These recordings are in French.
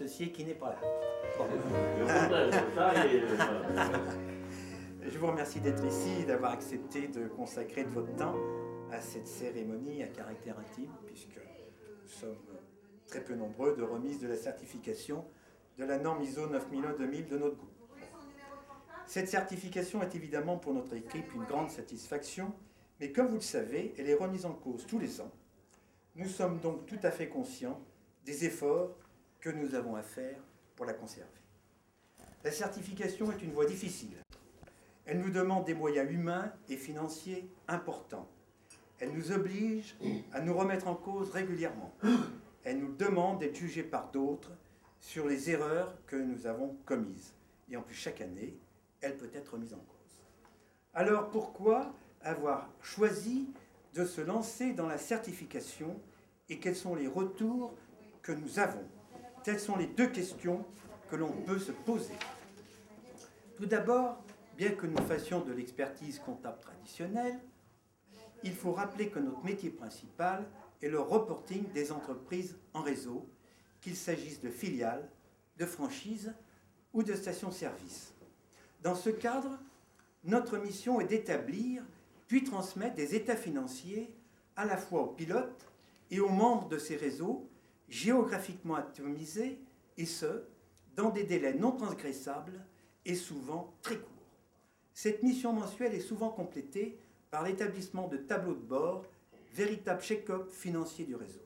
associé qui n'est pas là. Bon. Je vous remercie d'être ici, d'avoir accepté de consacrer de votre temps à cette cérémonie à caractère intime, puisque nous sommes très peu nombreux de remise de la certification de la norme ISO 9001-2000 de notre groupe. Cette certification est évidemment pour notre équipe une grande satisfaction, mais comme vous le savez, elle est remise en cause tous les ans. Nous sommes donc tout à fait conscients des efforts que nous avons à faire pour la conserver. La certification est une voie difficile. Elle nous demande des moyens humains et financiers importants. Elle nous oblige à nous remettre en cause régulièrement. Elle nous demande d'être jugés par d'autres sur les erreurs que nous avons commises. Et en plus, chaque année, elle peut être remise en cause. Alors pourquoi avoir choisi de se lancer dans la certification et quels sont les retours que nous avons? Telles sont les deux questions que l'on peut se poser. Tout d'abord, bien que nous fassions de l'expertise comptable traditionnelle, il faut rappeler que notre métier principal est le reporting des entreprises en réseau, qu'il s'agisse de filiales, de franchises ou de stations-service. Dans ce cadre, notre mission est d'établir puis transmettre des états financiers à la fois aux pilotes et aux membres de ces réseaux, géographiquement atomisés, et ce, dans des délais non transgressables et souvent très courts. Cette mission mensuelle est souvent complétée par l'établissement de tableaux de bord, véritable check-up financier du réseau.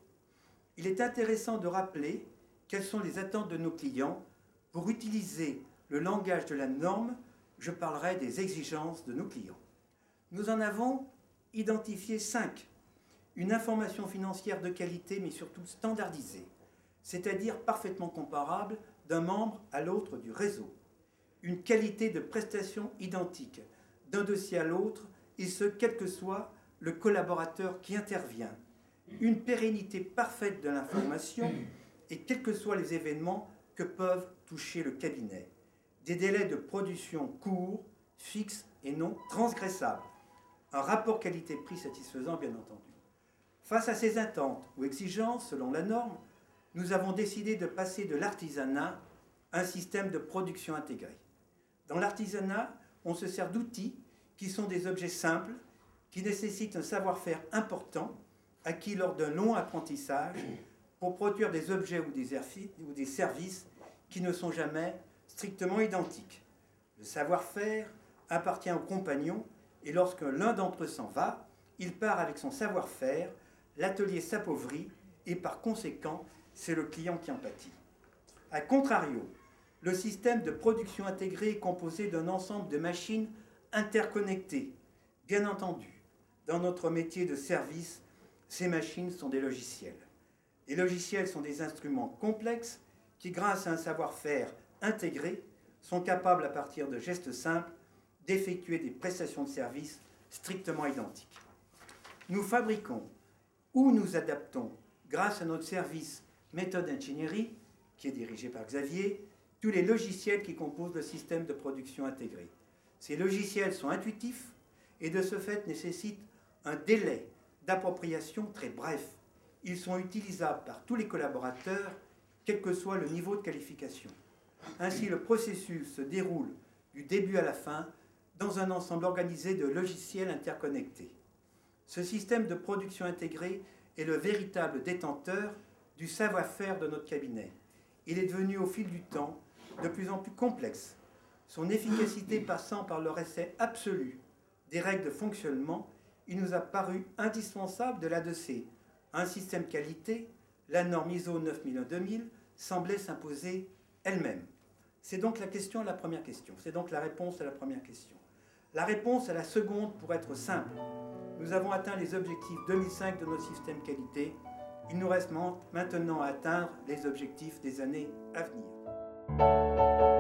Il est intéressant de rappeler quelles sont les attentes de nos clients. Pour utiliser le langage de la norme, je parlerai des exigences de nos clients. Nous en avons identifié 5. Une information financière de qualité, mais surtout standardisée, c'est-à-dire parfaitement comparable d'un membre à l'autre du réseau. Une qualité de prestation identique d'un dossier à l'autre, et ce, quel que soit le collaborateur qui intervient. Une pérennité parfaite de l'information, et quels que soient les événements que peuvent toucher le cabinet. Des délais de production courts, fixes et non transgressables. Un rapport qualité-prix satisfaisant, bien entendu. Face à ces attentes ou exigences, selon la norme, nous avons décidé de passer de l'artisanat à un système de production intégrée. Dans l'artisanat, on se sert d'outils qui sont des objets simples, qui nécessitent un savoir-faire important, acquis lors d'un long apprentissage, pour produire des objets ou des services qui ne sont jamais strictement identiques. Le savoir-faire appartient aux compagnons, et lorsque l'un d'entre eux s'en va, il part avec son savoir-faire, l'atelier s'appauvrit, et par conséquent, c'est le client qui en pâtit. A contrario, le système de production intégrée est composé d'un ensemble de machines interconnectées. Bien entendu, dans notre métier de service, ces machines sont des logiciels. Les logiciels sont des instruments complexes qui, grâce à un savoir-faire intégré, sont capables, à partir de gestes simples, d'effectuer des prestations de services strictement identiques. Nous fabriquons ou nous adaptons, grâce à notre service méthode ingénierie, qui est dirigé par Xavier, tous les logiciels qui composent le système de production intégré. Ces logiciels sont intuitifs et de ce fait nécessitent un délai d'appropriation très bref. Ils sont utilisables par tous les collaborateurs, quel que soit le niveau de qualification. Ainsi, le processus se déroule du début à la fin dans un ensemble organisé de logiciels interconnectés. Ce système de production intégrée est le véritable détenteur du savoir-faire de notre cabinet. Il est devenu au fil du temps de plus en plus complexe, son efficacité passant par le respect absolu des règles de fonctionnement. Il nous a paru indispensable de l'adosser à un système qualité. La norme ISO 9001-2000 semblait s'imposer elle-même. C'est donc la question à la première question. C'est donc la réponse à la première question. La réponse à la seconde pour être simple. Nous avons atteint les objectifs 2005 de notre système qualité. Il nous reste maintenant à atteindre les objectifs des années à venir.